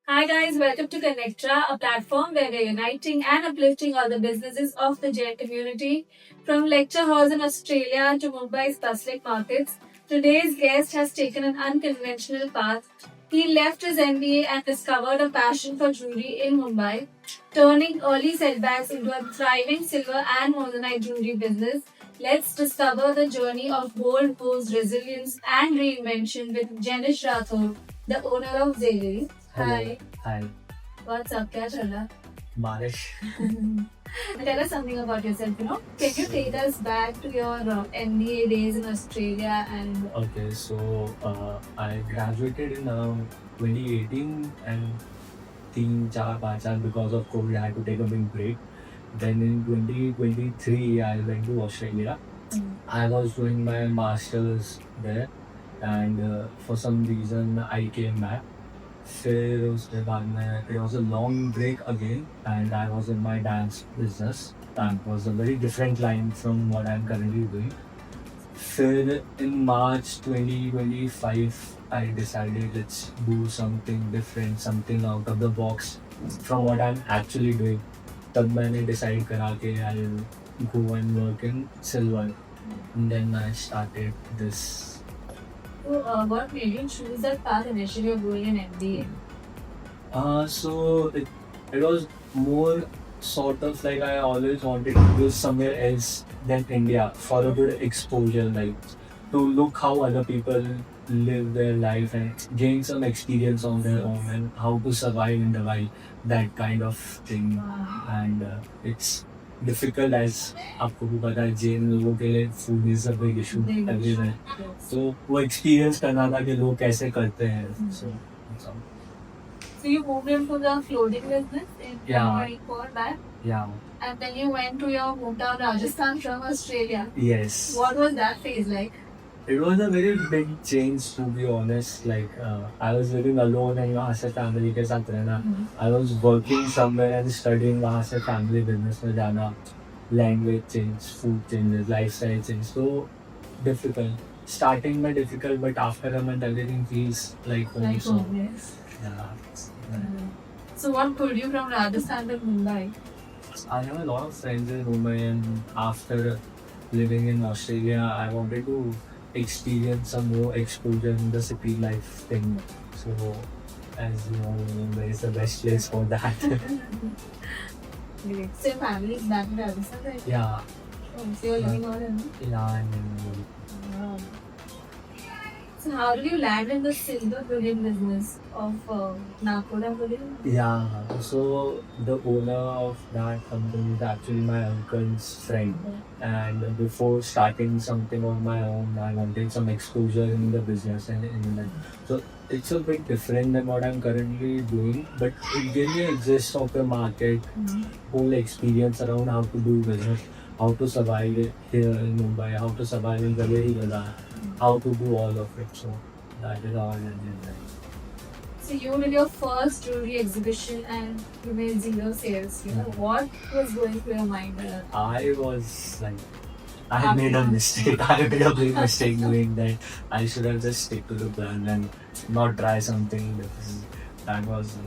Hi guys, welcome to Connectra, a platform where we're uniting and uplifting all the businesses of the Jain community. From lecture halls in Australia to Mumbai's bustling markets, today's guest has taken an unconventional path. He left his MBA and discovered a passion for jewelry in Mumbai, turning early setbacks into a thriving silver and moissanite jewelry business. Let's discover the journey of gold, whose resilience and reinvention with Jenish Rathore, the owner of Zayli. Hi. Hi, What's up? क्या चल रहा Marish. Tell us something about yourself. Can you take us back to your MBA days in Australia and Okay, so I graduated in 2018 and 3-4 because of COVID. I had to take a big break. Then in 2023, I went to Australia. I was doing my masters there, and for some reason, I came back. फिर उसके बाद में it was a long break again and I was in my dance business. That was a very different line from what I'm currently doing. फिर in March 2025 I decided let's do something different, something out of the box from what I'm actually doing. तब मैंने decide करा कि I'll go and work in silver. And then I started this. so, what made you choose that path initially of going an MBA? So it was more sort of like I always wanted to go somewhere else than India for a good exposure, like to look how other people live their life and gain some experience on their own and how to survive in the wild, that kind of thing. And it's difficult as आपको भी पता है जैन लोगों के लिए food is a big issue Big everywhere. Yes. So वो experience करना था कि लोग कैसे करते हैं. So So you moved into the clothing business in Yeah. 2024 back, yeah. and then you went to your hometown Rajasthan from Australia. Yes. What was that phase like? It was a very big change to be honest. Like I was living alone and वहाँ से family के साथ रहना. I was working somewhere and studying वहाँ से family business में जाना. Language change, food changes, lifestyle change. So difficult. Starting में difficult, but after a month everything feels like home. Like So home, yes. yeah. So what pulled you from Rajasthan to Mumbai? I have a lot of friends in Mumbai, and after living in Australia, I wanted to experience some more exposure in the city life thing. So, as you know, Mumbai is the best place for that. Great. So your family is back in Rajasthan, right? yeah, Oh, so you're living all alone. yeah, I mean, Wow. So how did you land in the silver bullion business of Nakoda Bullion? yeah. So the owner of that company is actually my uncle's friend. And before starting something on my own, I wanted some exposure in the business and in that. So it's a bit different than what I'm currently doing, but it gave me a gist of the market, whole experience around how to do business, how to survive it here in Mumbai, how to survive in the way how to do all of it. So that is how I did that. So you did your first jewelry exhibition and you made zero sales. What was going through your mind? I was like, I made a mistake. I made a big mistake doing that. I should have just stick to the plan and not try something different. That was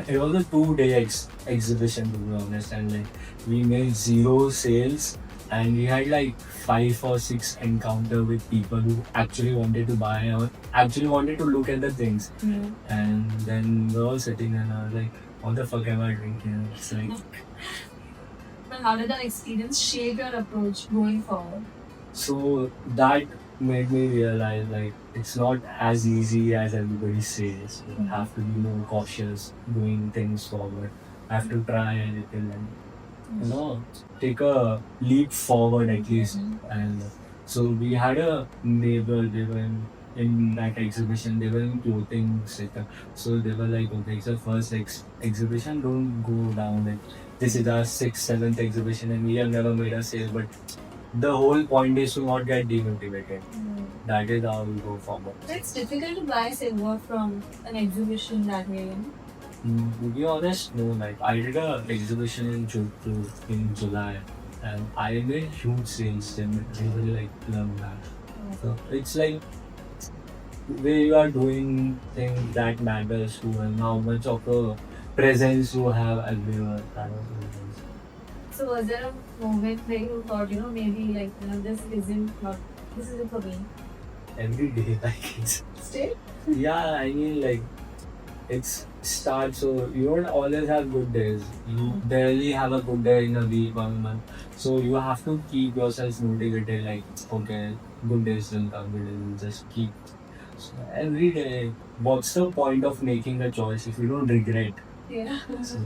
it was a 2-day exhibition to be honest, and like we made zero sales, and we had like 5 or 6 encounter with people who actually wanted to buy or actually wanted to look at the things, and then we were all sitting and I was like, what the fuck am I drinking? It's like. But how did that experience shape your approach going forward? So that made me realize like it's not as easy as everybody says. You have to be more cautious doing things forward. I have to try a little and take a leap forward at least. And so we had a neighbor, they were in that exhibition, they were in clothing sector. So they were like, okay, it's the first exhibition, don't go down. Like, this is our 6th, 7th exhibition and we have never made a sale, but the whole point is to not get demotivated. That is how we go forward. It's difficult to buy silver from an exhibition that way. To be honest, no. Like I did a exhibition in July, and I made huge sales. And I really like love that. So it's like way you are doing things that matters to and how much of a presence you have everywhere. That was what it is. So was there a moment where you thought, maybe like, this isn't for me? Every day, like it's Still? yeah. I mean, like it's start. So you don't always have good days. You barely have a good day in a week or a month. So you have to keep yourself motivated. Like okay, good days will come. Good days will just keep. So every day, what's the point of making a choice if you don't regret? Yeah. So,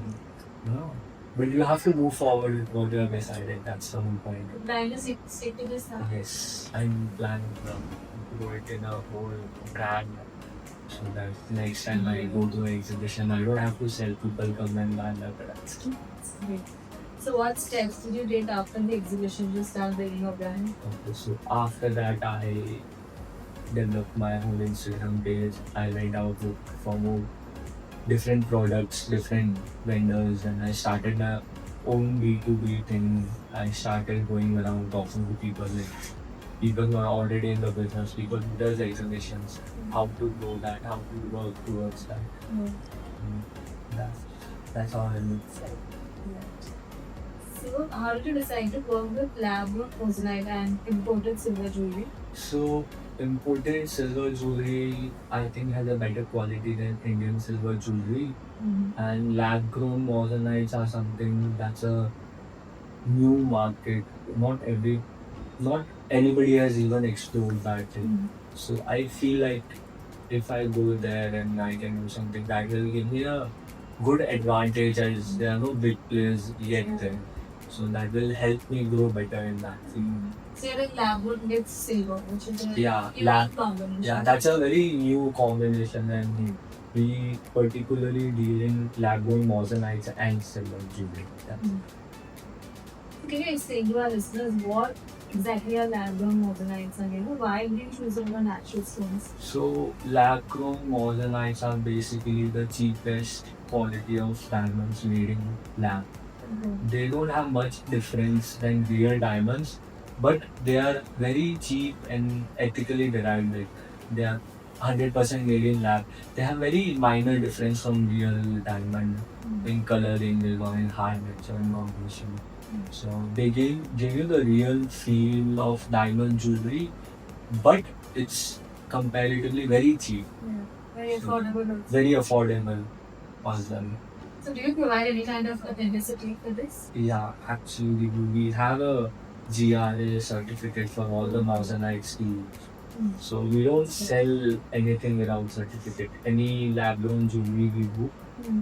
no. But you have to move forward with what you have decided. That's the whole point. Trying to stick to this now. Yes, I'm planning to work in a whole brand. So that next time I go to an exhibition, I don't have to sell people come and buy my products. Great. So what steps did you take after the exhibition to start building your brand? Okay, so after that, I developed my whole Instagram page. I went out for more different products, different vendors, and I started my own B2B thing. I started going around talking to people, like people who are already in the business, people who does exhibitions, how to grow that, how to work towards that. Mm. That's, that's how I look. So how did you decide to work with lab-grown moissanite and imported silver jewelry? So imported silver jewelry, I think, has a better quality than Indian silver jewelry. And lab grown moissanite are something that's a new market. Not anybody has even explored that thing. So I feel like if I go there and I can do something, that will give me a good advantage as there are no big players yet there. So that will help me grow better in that field. So you're in lab-grown with silver, which is a Yeah, unique combination. Yeah, that's a very new combination, and we particularly deal in lab-grown mosaics and silver jewelry. Yeah. Can you explain to our listeners what exactly are lab-grown mosaics and why do you choose over natural stones? So, lab-grown mosaics are basically the cheapest quality of diamonds made in lab. They don't have much difference than real diamonds, but they are very cheap and ethically derived. Like they are 100% made in lab. They have very minor difference from real diamond in coloring, in highlights, or in combination. So they give you the real feel of diamond jewelry, but it's comparatively very cheap, Very affordable. very affordable as well. So do you provide any kind of authenticity for this? Yeah, actually, we have a GRA certificate for all the Mousanites too. So we don't sell anything without certificate. Any lab grown jewelry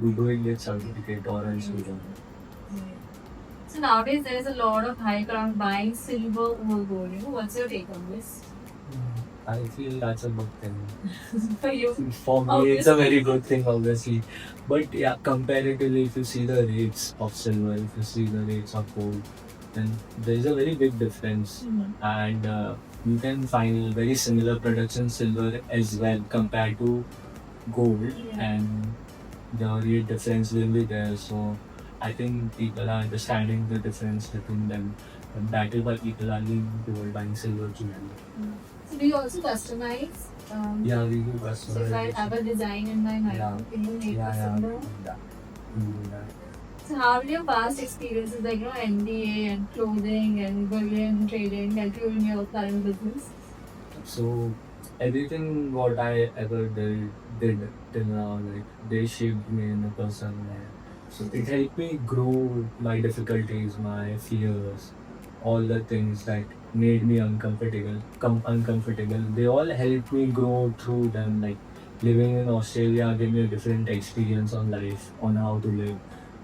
we do it with certificate or else we don't. So nowadays there is a lot of hype around buying silver over gold. What's your take on this? I feel that's a good thing. For you? For me, it's a very good thing, obviously. But yeah, comparatively, if you see the rates of silver, if you see the rates of gold, then there is a very big difference. And you can find very similar products in silver as well compared to gold, and the rate difference will be there. So I think people are understanding the difference between them, and that is why people are leaning toward buying silver jewelry. So do you also customize? Yeah, we do So if I have a design in my mind, can you make it similar? We do that. So how did your past experiences like MBA and clothing and bullion trading help you in your current business? So everything what I ever did till now, like they shaped me in a person. So it helped me grow my difficulties, my fears, all the things that made me uncomfortable. They all helped me grow through them. Like living in Australia gave me a different experience on life, on how to live.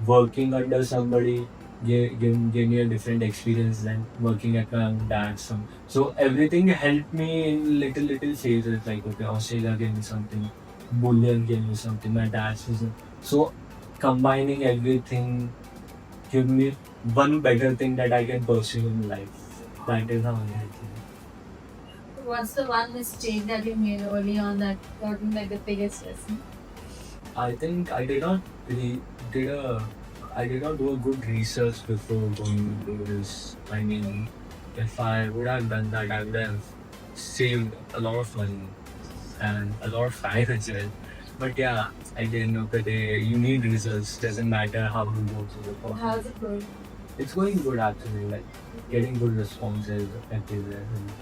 Working under somebody gave me a different experience than working at my own dad's. So everything helped me in little phases. Like okay, Australia gave me something, bullion gave me something, my dad's was so combining everything give me one better thing that I can pursue in life. That is how I like it. What's the one mistake that you made early on that taught you like the biggest lesson? I think I did not do a good research before going to this. I mean, if I would have done that, I would have saved a lot of money. and a lot of time as well. But yeah, at the end of the day, you need results. Doesn't matter how you go through the process. How's it going? It's going good actually. Like getting good responses everywhere. And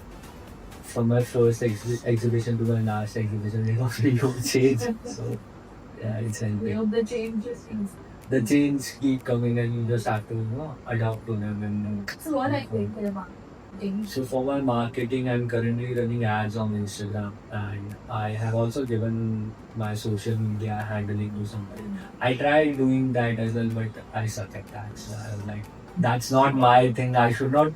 from my first exhibition to my last exhibition, it was a huge change. So yeah, it's We helping. hope the change is easy. The change keep coming, and you just have to adapt to them. And So what are you doing for your marketing? so for my marketing, I'm currently running ads on Instagram, and I have also given my social media handling to somebody. I tried doing that as well, but I suck at that. So I was like, that's not my thing. I should not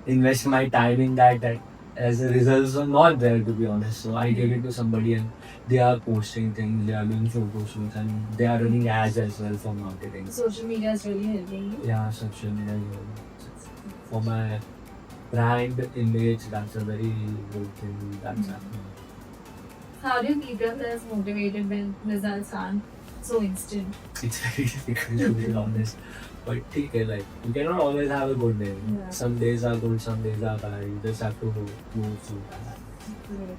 invest my time in that. That as the results are not there, to be honest. So I gave it to somebody, and they are posting things, they are doing photo shoots, and they are running ads as well for marketing. Social media is really helping you. Yeah, social media. For my brand image, that's a very good thing that's happening. How do you keep yourself motivated when results aren't so instant? It's very difficult to be honest. But okay, like you cannot always have a good day. Yeah. Some days are good, some days are bad. You just have to move through that. Great.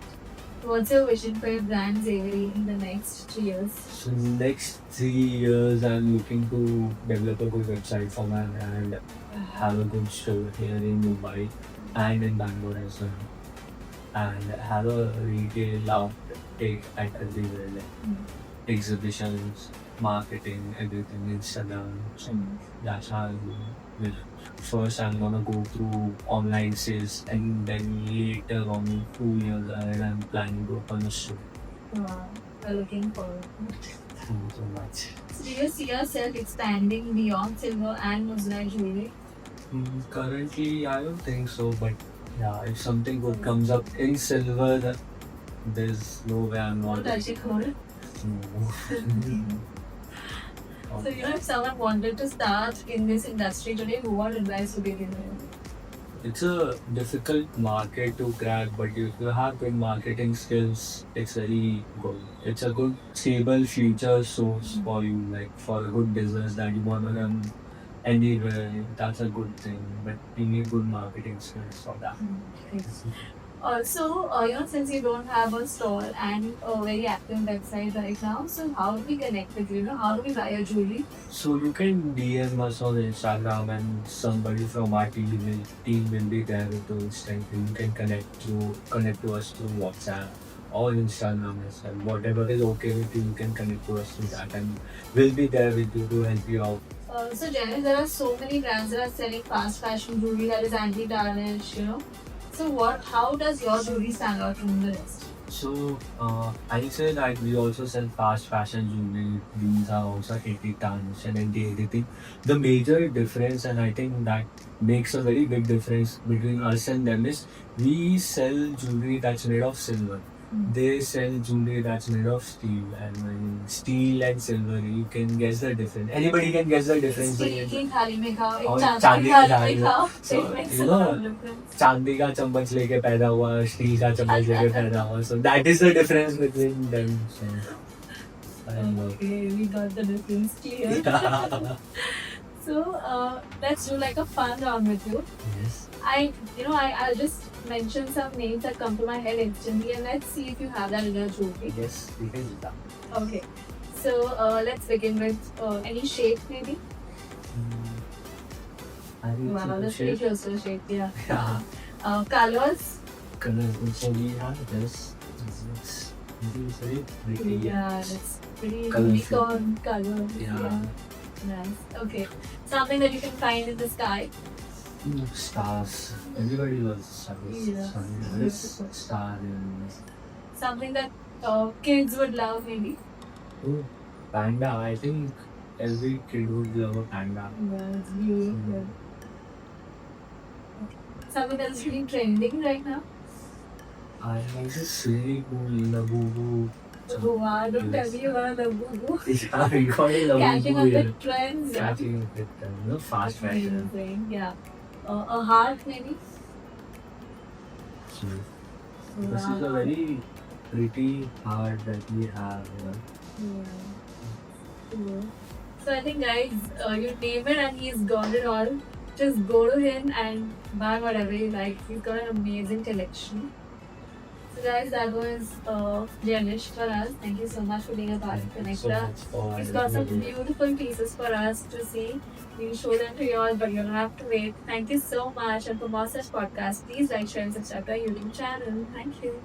What's your vision for your brand Xavier in the next 3 years? So next 3 years, I'm looking to develop a good website for my brand, have a good store here in Mumbai and in Bangalore as well, and have a retail outtake at everywhere, like exhibitions, marketing, everything, Instagram. So that's how I will. First, I'm gonna go through online sales, and then later on, 2 years ahead, I'm planning to open a store. Wow. We're looking forward. Thank you so much. So do you see yourself expanding beyond silver and moonlight jewelry? Currently, I don't think so, but yeah, if something good comes up in silver, that there's no way I'm not. Touch it, hold it. No. So if someone wanted to start in this industry today, what advice would you give them? It's a difficult market to crack, but if you have good marketing skills, it's very good. It's a good stable future source for you, like for a good business that you want to run anywhere. That's a good thing, but you need good marketing skills for that. Also, since you don't have a store and a very active website right now, so how do we connect with you? How do we buy your jewelry? So you can DM us on Instagram, and somebody from our team will be there to strengthen. You can connect to us through WhatsApp or Instagram as well. Whatever is okay with you, you can connect to us through that, and we'll be there with you to help you out. So Janice, there are so many brands that are selling fast fashion jewelry that is anti-tarnish, So how does your jewelry stand out from the rest? So I say that we also sell fast fashion jewelry. These are also anti-tarnish and anti-editing. The major difference, and I think that makes a very big difference between us and them, is we sell jewelry that's made of silver. They sell jewelry that's made of steel, and when steel and silver, you can guess the difference. Anybody can guess the difference. Steel की थाली में खाओ, एक और चांदी चांदी की की थाली में थाली में। खाओ. So, It makes you a know, lot of difference. चांदी का चम्मच लेके पैदा हुआ, स्टील का चम्मच लेके पैदा हुआ. So that is the difference between them. So, I don't know. Okay, we got the difference clear. Yeah. So let's do like a fun round with you. Yes. I'll just mention some names that come to my head instantly, and let's see if you have that in your jewelry. Yes, we can do that. Okay. So let's begin with any shape maybe. Wow, that's pretty close to the shape. Yeah. Yeah. Colors. Colors. So we have this. This is very pretty. Yeah, that's pretty Colourful. unicorn colors. Yeah. Nice. Okay. Something that you can find in the sky. Stars. Everybody loves stars. Yeah. This star and Something that kids would love maybe. panda. I think every kid would love a panda. Yeah, it's beautiful. Something that's really trending right now. I think it's really cool. Labubu. Wow, don't tell me you want a boo. Yeah, we call it Catching up Labubu. with trends. Catching up with fast fashion. Amazing. Yeah. A heart maybe. So, this is a very pretty heart that we have. Yeah. So I think guys, you name it and he's got it all. Just go to him and buy whatever you like. He's got an amazing collection. So guys, that was Janish for us. Thank you so much for being a part of Thank you so Connecta. much for He's got some having me. beautiful pieces for us to see. We'll show them to you all, but you'll have to wait. Thank you so much. And for more such podcasts, please like, share, and subscribe to our YouTube channel. Thank you.